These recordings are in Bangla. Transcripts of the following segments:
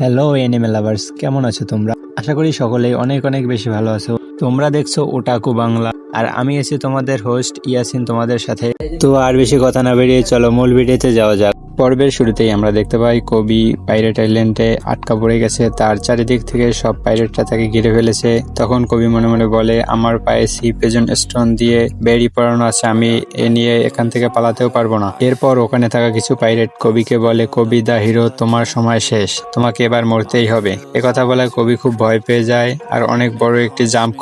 হ্যালো এনিমে লাভার্স, কেমন আছো তোমরা? আশা করি সকলেই অনেক অনেক বেশি ভালো আছো। তোমরা দেখছো ওটাকু বাংলা, আর আমি আছি তোমাদের হোস্ট ইয়াসিন তোমাদের সাথে। তো আর বেশি কথা না বেরিয়ে চলো মূল ভিডিওতে যাওয়া যাক। পর্বের শুরুতেই আমরা দেখতে পাই কবি পাইরেট আইল্যান্ডে আটকা পড়ে গেছে। তার চারিদিক থেকে সব পাইরেটরা তাকে ঘিরে ফেলেছে। তখন কবি মনে মনে বলে, আমার পায়ে সি পেজন স্টোন দিয়ে বেড়ি পড়ানো আছে, আমি এ নিয়ে এখান থেকে পালাতেও পারবো না। এরপর ওখানে থাকা কিছু পাইরেট কবিকে বলে, কবি দা হিরো, তোমার সময় শেষ, তোমাকে এবার মরতেই হবে। একথা বলে কবি খুব ভয় পেয়ে যায় আর অনেক বড় একটি জাম্প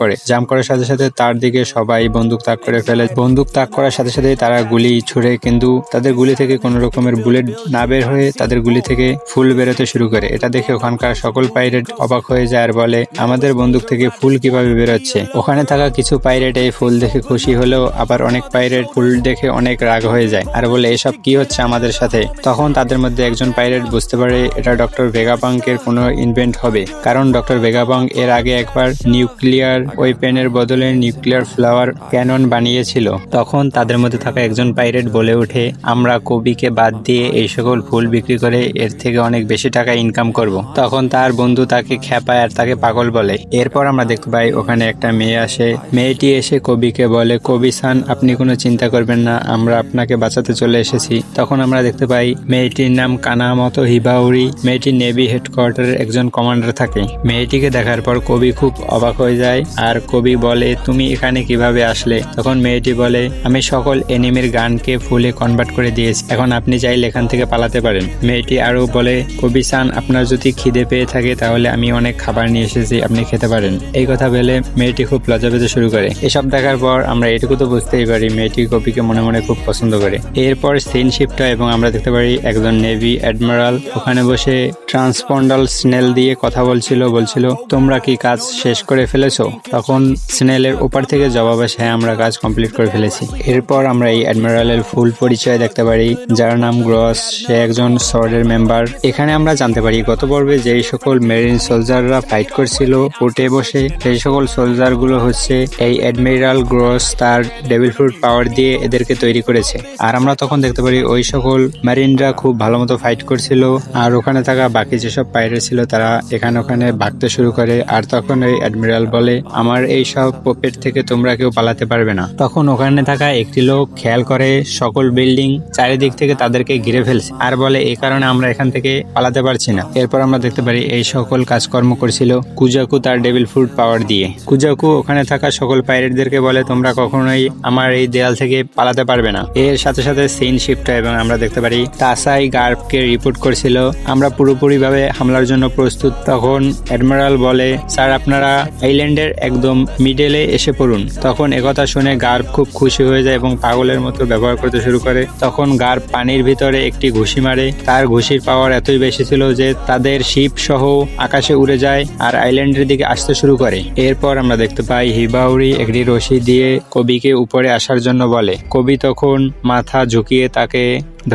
করার সাথে সাথে তার দিকে সবাই বন্দুক তাক করে ফেলে। বন্দুক তাক করার সাথে সাথে তারা গুলি ছুড়ে, কিন্তু তাদের গুলি থেকে কোনো রকমের বুলেট না বের হয়ে তাদের গুলি থেকে ফুল বেরোতে শুরু করে। এটা দেখে ওখানকার সকল পাইরেট অবাক হয়ে যায় আর বলে, আমাদের বন্দুক থেকে ফুল কিভাবে বেরোচ্ছে? ওখানে থাকা কিছু পাইরেট এই ফুল দেখে খুশি হলেও আবার অনেক পাইরেট ফুল দেখে অনেক রাগ হয়ে যায় আর বলে, এসব কি হচ্ছে আমাদের সাথে? তখন তাদের মধ্যে একজন পাইরেট বুঝতে পারে এটা ডক্টর ভেগাপাঙ্কের কোনো ইনভেন্ট হবে, কারণ ডক্টর ভেগাপাঙ্ক এর আগে একবার নিউক্লিয়ার ওয়েপেনের বদলে নিউক্লিয়ার ফ্লাওয়ার ক্যানন বানিয়েছিল। তখন তাদের মধ্যে থাকা একজন পাইরেট বলে ওঠে, আমরা কবিকে বাদ দিয়ে এই সকল ফুল বিক্রি করে এর থেকে অনেক বেশি টাকা ইনকাম করব। তখন তার বন্ধু তাকে খেপায় আর তাকে পাগল বলে। এরপর আমরা দেখতে পাই ওখানে একটা মেয়ে আসে। মেয়েটি এসে কবিকে বলে, কবি সান, আপনি কোনো চিন্তা করবেন না, আমরা আপনাকে বাঁচাতে চলে এসেছি। তখন আমরা দেখতে পাই মেয়েটির নাম কানামতো হিবাউরি। মেয়েটি নেভি হেডকোয়ার্টারের একজন কমান্ডার থাকে। মেয়েটিকে দেখার পর কবি খুব অবাক হয়ে যায় আর কবি বলে, তুমি এখানে কিভাবে আসলে? তখন মেয়েটি বলে, আমি সকল এনিমির গানকে ফুলে কনভার্ট করে দিয়েছি, এখন আপনি চাইলে এখান থেকে পালাতে পারেন। মেয়েটি আরো বলে, কবি সান, আপনার যদি খিদে পেয়ে থাকে তাহলে আমি অনেক খাবার নিয়ে এসেছি, আপনি খেতে পারেন। এই কথা বলে মেয়েটি খুব লজ্জা পেতে শুরু করে। এসব দেখার পর আমরা এটুকু তো বুঝতেই পারি মেয়েটি কবিকে মনে মনে খুব পছন্দ করে। এরপর সিন শিফট হয় এবং আমরা দেখতে পারি একজন নেভি অ্যাডমিরাল ওখানে বসে ট্রান্সপন্ডাল স্নেল দিয়ে কথা বলছিল, তোমরা কি কাজ শেষ করে ফেলেছো? তখন স্নেলের ওপার থেকে জবাব আসে, হ্যাঁ, আমরা কাজ কমপ্লিট করে ফেলেছি। এরপর আমরা এই অ্যাডমিরালের ফুল পরিচয় দেখতে পারি, যার নাম গ্রস। সে একজন সোর্ডের মেম্বার। এখানে আমরা জানতে পারি গত পর্বে যেই সকল মেরিন সোলজাররা ফাইট করছিল উঠে বসে, সেই সকল সোলজার গুলো হচ্ছে এই অ্যাডমিরাল গ্রস তার ডেভিল ফ্রুট পাওয়ার দিয়ে এদেরকে তৈরি করেছে। আর আমরা তখন দেখতে পারি ওই সকল মেরিনরা খুব ভালো মতো ফাইট করছিল আর ওখানে থাকা বাকি যেসব পাইরেট ছিল তারা এখানে ওখানে ভাগতে শুরু করে। আর তখন ওই অ্যাডমিরাল বলে, আমার এই সব পপেট থেকে তোমরা কেউ পালাতে পারবে না। তখন ওখানে থাকা একটি লোক খেয়াল করে সকল বিল্ডিং চারিদিক থেকে তাদেরকে ঘিরে ফেলছে আর বলে, এই কারণে আমরা এখান থেকে পালাতে পারছি না। এরপর আমরা দেখতে পারি এই সকল কাজকর্ম করছিল কুজাকু তার ডেভিল ফ্রুট পাওয়ার দিয়ে। কুজাকু ওখানে থাকা সকল পাইরেটদেরকে বলে, তোমরা কখনোই আমার এই দেয়াল থেকে পালাতে পারবে না। এর সাথে সাথে সিন শিফট হয় এবং আমরা দেখতে পারি তাসাই গার্পকে রিপোর্ট করছিল, আমরা পুরোপুরি ভাবে হামলার জন্য প্রস্তুত। তখন অ্যাডমিরাল বলে, স্যার, আপনারা আইল্যান্ডের একদম মিডলে এসে পড়ুন। তখন একথা শুনে গার্প খুব খুশি হয়ে যায় এবং পাগলের মতো ব্যবহার করতে শুরু করে। তখন গার্প পানির ভিতরে একটি ঘুষি মারে। তার ঘুষির পাওয়ার এতই বেশি ছিল যে তাদের শিপ সহ আকাশে উড়ে যায় আর আইল্যান্ডের দিকে আসতে শুরু করে। এরপর আমরা দেখতে পাই হিবাউরি একটি রশি দিয়ে কবিকে উপরে আসার জন্য বলে। কবি তখন মাথা ঝুঁকিয়ে তাকে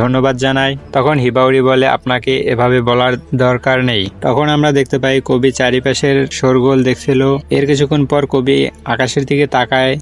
ধন্যবাদ জানায়। তখন হিবাউরি বলে, আপনাকে এভাবে বলার দরকার নেই। তখন আমরা দেখতে পাই কবি চারিপাশের শোরগোল দেখছিল। এর কিছুক্ষণ পর কবি আকাশের দিকে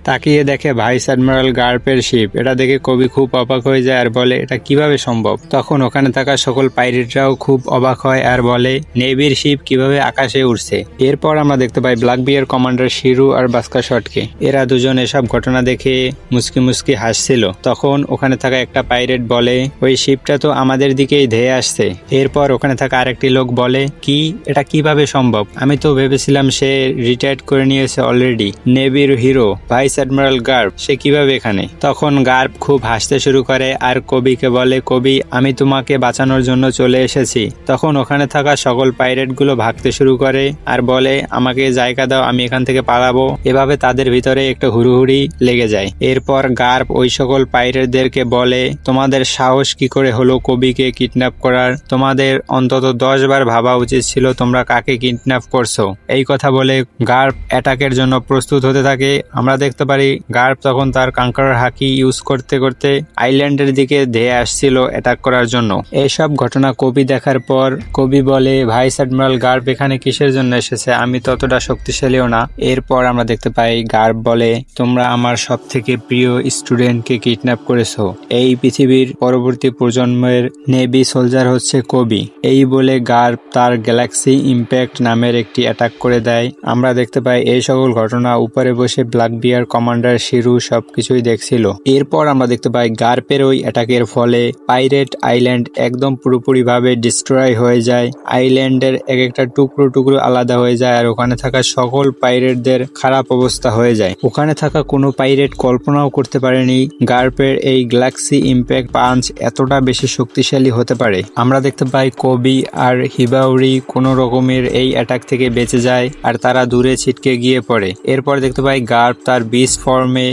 তাকিয়ে দেখে ভাইস অ্যাডমিরাল গার্পের শিপ। এটা দেখে কবি খুব অবাক হয়ে যায় আর বলে, এটা কিভাবে সম্ভব? তখন ওখানে থাকা সকল পাইরেটরাও খুব অবাক হয় আর বলে, নেভির শিপ কিভাবে আকাশে উঠছে? এরপর আমরা দেখতে পাই ব্ল্যাক বিয়ার কমান্ডার শিরু আর বাস্কা শটকে। এরা দুজন এসব ঘটনা দেখে মুস্কি মুস্কি হাসছিল। তখন ওখানে থাকা একটা পাইরেট বলে, ওই শিপটা তো আমাদের দিকেই ধেয়ে আসছে। এরপর ওখানে থাকা আরেকটি লোক বলে, কি, এটা কিভাবে সম্ভব? আমি তো ভেবেছিলাম সে রিটায়ার্ড করে নিয়েছে অলরেডি। নেভির হিরো ভাইস অ্যাডমিরাল গার্প, সে কিভাবে এখানে? তখন গার্প খুব হাসতে শুরু করে আর কবিকে বলে, কবি, আমি তোমাকে বাঁচানোর জন্য চলে এসেছি। তখন ওখানে থাকা সকল পাইরেট গুলো ভাগতে শুরু করে আর বলে, আমাকে জায়গা দাও, আমি এখান থেকে পালাবো। এভাবে তাদের ভিতরে একটা হুড়ুহুড়ি লেগে যায়। এরপর গার্প ওই সকল পাইরেটদেরকে বলে, তোমাদের সাহস কি করে হলো কবিকে কিডন্যাপ করার? তোমাদের অন্তত 10 বার ভাবা উচিত ছিল তোমরা কাকে কিডন্যাপ করছো। এই কথা বলে গার্প অ্যাটাকের জন্য প্রস্তুত হতে থাকে। আমরা দেখতে পারি গার্প তখন তার কাঙ্কার হাকি ইউজ করতে করতে আইল্যান্ডের দিকে ধেয়ে আসছিল অ্যাটাক করার জন্য। এইসব ঘটনা কবি দেখার পর কবি বলে, ভাইস অ্যাডমিরাল গার্প এখানে কিসের জন্য এসেছে? আমি ততটা শক্তিশালীও না। এরপর আমরা দেখতে পাই গার্প বলে, তোমরা আমার সব থেকে প্রিয় স্টুডেন্টকে কিডন্যাপ করেছো। এই পৃথিবীর পরবর্তী পরবর্তী প্রজন্মের নেভি সোলজার হচ্ছে কোবি। এই বলে গার্প তার গ্যালাক্সি ইম্প্যাক্ট নামের একটি অ্যাটাক করে দেয়। আমরা দেখতে পাই এই সকল ঘটনা উপরে বসে ব্ল্যাক বিয়ার কমান্ডার শিরু সবকিছুই দেখছিল। এরপর আমরা দেখতে পাই গার্পের ওই অ্যাটাকের ফলে পাইরেট আইল্যান্ড একদম পুরোপুরিভাবে ডিস্ট্রয় হয়ে যায়। আইল্যান্ডের এক একটা টুকরো টুকরো আলাদা হয়ে যায় আর ওখানে থাকা সকল পাইরেটদের খারাপ অবস্থা হয়ে যায়। ওখানে থাকা কোনো পাইরেট কল্পনাও করতে পারেনি গার্পের এই গ্যালাক্সি ইম্প্যাক্ট পাঞ্চ এতটা বেশি শক্তিশালী হতে পারে। আমরা দেখতে পাই কোবি আর হিবাউরি কোনো রকমের এই অ্যাটাক থেকে বেঁচে যায় আর তারা দূরে ছিটকে গিয়ে পড়ে। এরপর দেখতে পাই গার্প তার বিস্ট ফর্মে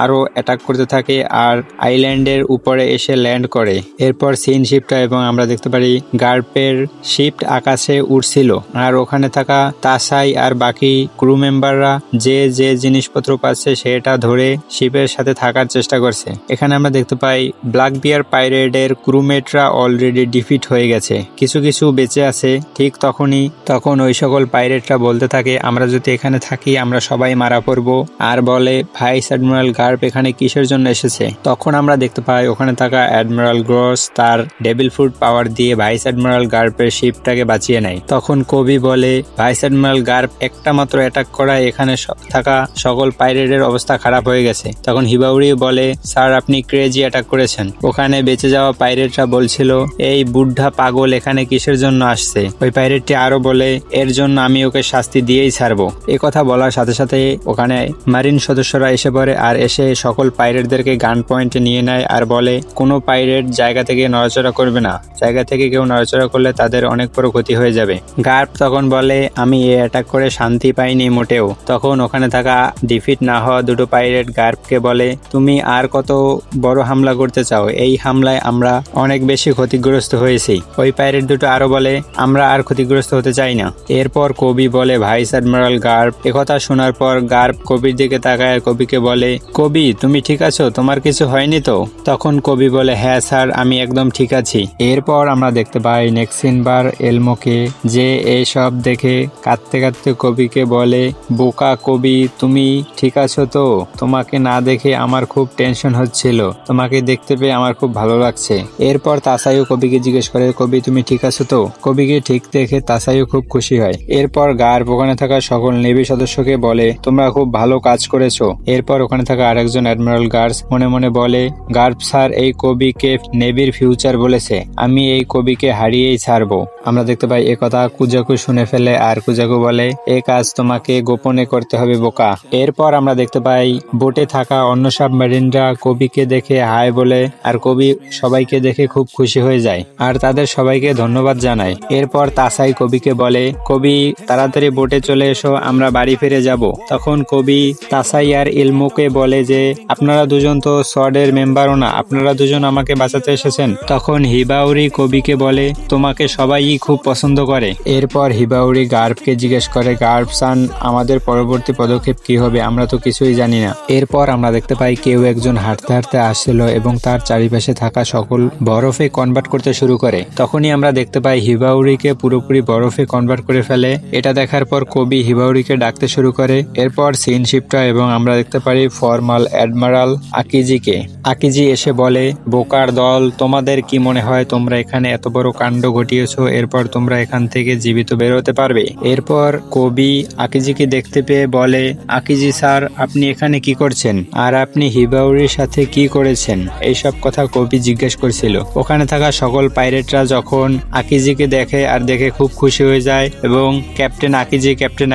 আরও অ্যাটাক করতে থাকে আর আইল্যান্ডের উপরে এসে ল্যান্ড করে। এরপর সিন শিফট এবং আমরা দেখতে পারি গার্পের শিফট আকাশে উড়ছিল আর ওখানে থাকা তাসাই আর বাকি ক্রু মেম্বাররা যে যে জিনিসপত্র পাচ্ছে সেটা ধরে শিপের সাথে থাকার চেষ্টা করছে। এখানে আমরা দেখতে পাই ব্ল্যাক বিয়ার পাইরেটের ক্রুমেটরা অলরেডি ডিফিট হয়ে গেছে, কিছু কিছু বেঁচে আছে। ঠিক তখন ওই সকল পাইরেটরা বলতে থাকে আমরা যদি এখানে থাকি আমরা সবাই মারা পড়বো আর বলে ভাইস অ্যাডমিরাল গার্প এখানে কিসের জন্য এসেছে। তখন আমরা দেখতে পাই ওখানে থাকা অ্যাডমিরাল গ্রস তার ডেভিল ফ্রুট পাওয়ার দিয়ে ভাইস অ্যাডমিরাল গার্পের শিপটাকে বাঁচিয়ে নেয়। তখন কবি বলে ভাইস অ্যাডমিরাল গার্প একটা মাত্র অ্যাটাক করায় এখানে থাকা সকল পাইরেটের অবস্থা খারাপ হয়ে গেছে। তখন হিবাউরি বলে স্যার আপনি ক্রেজি অ্যাটাক করেছেন। ওখানে বেঁচে যাওয়া পাইরেটরা বলছিল এই বুদ্ধা পাগল এখানে কিসের জন্য আসছে। ওই পাইরেটটি আরো বলে এর জন্য আমি ওকে শাস্তি দিয়েই ছাড়বো। এ কথা বলার সাথে সাথে ওখানে মারিন সদস্যরা এসে পড়ে আর এসে সকল পাইরেটদেরকে গান পয়েন্টে নিয়ে নেয় আর বলে কোনো পাইরেট জায়গা থেকে নড়াচড়া করবে না, জায়গা থেকে কেউ নড়াচড়া করলে তাদের অনেক বড় ক্ষতি হয়ে যাবে। গার্প তখন বলে আমি এ অ্যাটাক করে শান্তি পাইনি মোটেও। তখন ওখানে থাকা ডিফিট না হওয়া দুটো পাইরেট গার্পকে বলে তুমি আর কত বড় হামলা করতে চাও, এই হামলায় আমরা অনেক বেশি ক্ষতিগ্রস্ত হয়েছি। ওই পাইরেট দুটো আরো বলে আমরা আর ক্ষতিগ্রস্ত হতে চাই না। এরপর কবি বলে ভাইস অ্যাডমিরাল গার্প। একথা শোনার পর গার্প কবির দিকে তাকায় আর কবিকে বলে কবি তুমি ঠিক আছো, তোমার কিছু হয়নি তো? তখন কবি বলে হ্যাঁ স্যার আমি একদম ঠিক আছি। এরপর আমরা দেখতে পাই নেক্সিনবার এলমোকে, যে এইসব দেখে কাঁদতে কাঁদতে কবিকে বলে বোকা কবি তুমি ঠিক আছো তো? তোমাকে না দেখে আমার খুব টেনশন হচ্ছিল, তোমাকে দেখতে পেয়ে আমার খুব ভালো লাগছে। এরপর তাসাইও কবিকে জিজ্ঞেস করে কবি তুমি ঠিক আছো তো? কবিকে ঠিক দেখে তাসাইও খুব খুশি হয়। এরপর গার্প ওখানে থাকা সকল নেভি সদস্যকে বলে তোমরা খুব ভালো কাজ করেছো। এরপর ওখানে থাকা আরেকজন অ্যাডমিরাল গার্স মনে মনে বলে গার্প স্যার এই কবিকে নেভির ফিউচার বলেছে, আমি এই কবিকে হারিয়েই ছাড়বো। আমরা দেখতে পাই একথা কুজাকু শুনে ফেলে আর কুজাকু বলে এ কাজ তোমাকে গোপনে করতে হবে বোকা। এরপর আমরা দেখতে পাই বোটে থাকা অন্য সাবমেরিনরা কবিকে দেখে হাই বলে আর কবি সবাইকে দেখে খুব খুশি হয়ে যায় আর তাদের সবাইকে ধন্যবাদ জানায়। এরপর তাসাই কবিকে বলে কবি তাড়াতাড়ি বোটে চলে এসো, আমরা বাড়ি ফিরে যাব। তখন কবি তাসাই আর ইলমোকে বলে যে আপনারা দুজন তো সোয়ার্ডের মেম্বারও না, আপনারা দুজন আমাকে বাঁচাতে এসেছেন। তখন হিবাউরি কবিকে বলে তোমাকে সবাই খুব পছন্দ করে। এরপর হিবাউরি গার্পকে জিজ্ঞেস করে গার্প সান আমাদের পরবর্তী পদক্ষেপ কি হবে, আমরা তো কিছুই জানি না। এরপর আমরা দেখতে পাই কেউ একজন হাঁটতে হাঁটতে আসছিল এবং তার চারিপাশে থাকা সকল বরফে কনভার্ট করতে শুরু করে। তখনই আমরা দেখতে পাই হিবাউরিকে পুরোপুরি বরফে কনভার্ট করে ফেলে। এটা দেখার পর কবি হিবাউরিকে ডাকতে শুরু করে। এরপর সিন শিফট হয় এবং আমরা দেখতে পারি ফর্মাল অ্যাডমিরাল আকিজিকে। আকিজি এসে বলে বোকার দল তোমাদের কি মনে হয় তোমরা এখানে এত বড় কাণ্ড ঘটিয়েছো, এরপর তোমরা এখান থেকে জীবিত বের হতে পারবে? এরপর কবি আকিজিকে দেখতে পেয়ে বলে আকিজি স্যার আপনি এখানে কি করছেন আর আপনি হিবাউরির সাথে কি করেছেন? এইসব কথা কবি জিজ্ঞেস করছিল। ওখানে থাকা সকল পাইরেটরা যখন আকিজিকে দেখে আর দেখে খুব খুশি হয়ে যায় এবং ক্যাপ্টেন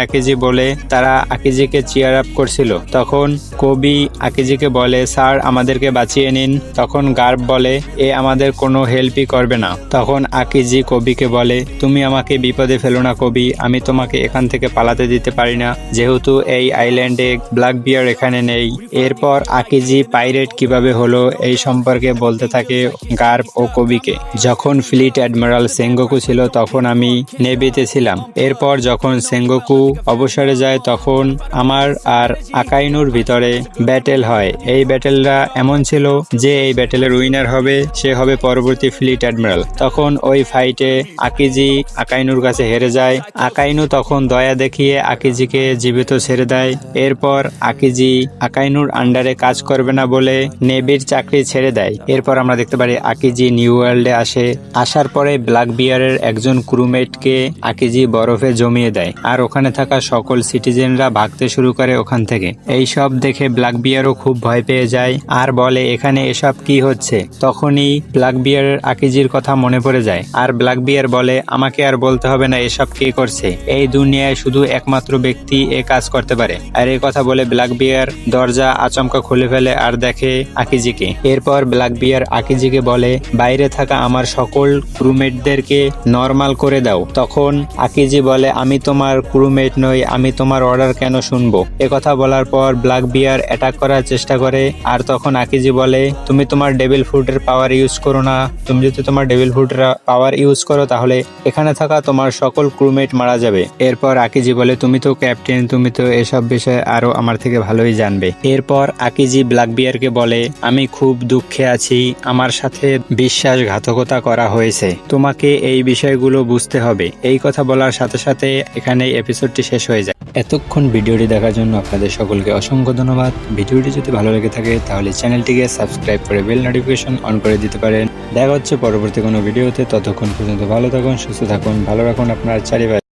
আকিজি বলে তারা আকিজিকে চিয়ার আপ করছিল। তখন কবি আকিজিকে বলে স্যার আমাদেরকে বাঁচিয়ে নিন। তখন গার্প বলে এ আমাদের কোনো হেল্পই করবে না। তখন আকিজি কবিকে বলে তুমি আমাকে বিপদে ফেলো না কবি, আমি তোমাকে এখান থেকে পালাতে দিতে পারি না যেহেতু এই আইল্যান্ডে ব্ল্যাক বিয়ার এখানে নেই। এরপর আকিজি পাইরেট কিভাবে হলো এই সম্পর্কে বলতে থাকে গার্প ও কবিকে। যখন ফ্লিট অ্যাডমিরাল সেঙ্গোকু ছিল তখন আমি নেভিতে ছিলাম। এরপর যখন সেঙ্গোকু অবসরে যায় তখন আমার আর আকাইনুর ভিতরে ব্যাটেল হয়। এই ব্যাটেলটা এমন ছিল যে এই ব্যাটেলের উইনার হবে সে হবে পরবর্তী ফ্লিট অ্যাডমিরাল। তখন ওই ফাইটে আকিজি আকাইনুর কাছে হেরে যায়। আকাইনু তখন দয়া দেখিয়ে আকিজিকে জীবিত ছেড়ে দেয়। এরপর আকিজি আকাইনুর আন্ডারে কাজ করবে না বলে নেভির চাকরি ছেড়ে দেয়। এরপর আমরা দেখতে পারি আকিজি নিউ ওয়ার্ল্ডে আসে। আসার পরে ব্ল্যাক বিয়ারের একজন ক্রুমেটকে আকিজি বরফে জমিয়ে দেয় আর ওখানে থাকা সকল সিটিজেনরা ভাগতে শুরু করে ওখান থেকে। এই সব দেখে ব্ল্যাক বিয়ারও খুব ভয় পেয়ে যায় আর বলে এখানে এসব কি হচ্ছে। তখনই ব্ল্যাক বিয়ারের আকিজির কথা মনে পড়ে যায় আর ব্ল্যাক বিয়ার বলে আমাকে আর বলতে হবে না এসব কে করছে, এই দুনিয়ায় শুধু একমাত্র ব্যক্তি এ কাজ করতে পারে। আর এই কথা বলে ব্ল্যাক বিয়ার দরজা আচমকা খুলে ফেলে আর দেখে আকিজিকে। এরপর ব্ল্যাক বিয়ার আকিজিকে বলে বাইরে থাকা আমার সকল ক্রুমেটদেরকে নরমাল করে দাও। তখন আকিজি বলে আমি তোমার ক্রুমেট নই, আমি তোমার অর্ডার কেন শুনবো। কথা বলার পর ব্ল্যাক বিয়ার অ্যাটাক করার চেষ্টা করে আর তখন আকিজি বলে তুমি তোমার ডেভিল ফুডের পাওয়ার ইউজ করো না, তুমি যদি তোমার ডেভিল ফুডের পাওয়ার ইউজ করো তাহলে এখানে থাকা তোমার সকল ক্রুমেট মারা যাবে। এরপর আকিজি বলে তুমি তো ক্যাপ্টেন, তুমি তো এসব বিষয়ে আরো আমার থেকে ভালোই জানবে। এরপর আকিজি ব্ল্যাক বিয়ারকে বলে আমি খুব দুঃখে আছি, আমার সাথে বিশ্বাসঘাতকতা করা হয়েছে, তোমাকে এই বিষয়গুলো বুঝতে হবে। এই কথা বলার সাথে সাথে এখানে এপিসোডটি শেষ হয়ে যায়। এতক্ষণ ভিডিওটি দেখার জন্য আপনাদের সকলকে অসংখ্য ধন্যবাদ। ভিডিওটি যদি ভালো লেগে থাকে তাহলে চ্যানেলটিকে সাবস্ক্রাইব করে বেল নোটিফিকেশন অন করে দিতে পারেন। দেখা হচ্ছে পরবর্তী কোনো ভিডিওতে। ততক্ষণ পর্যন্ত ভালো থাকুন, সুস্থ থাকুন, ভালো রাখুন আপনার চারিপাশে।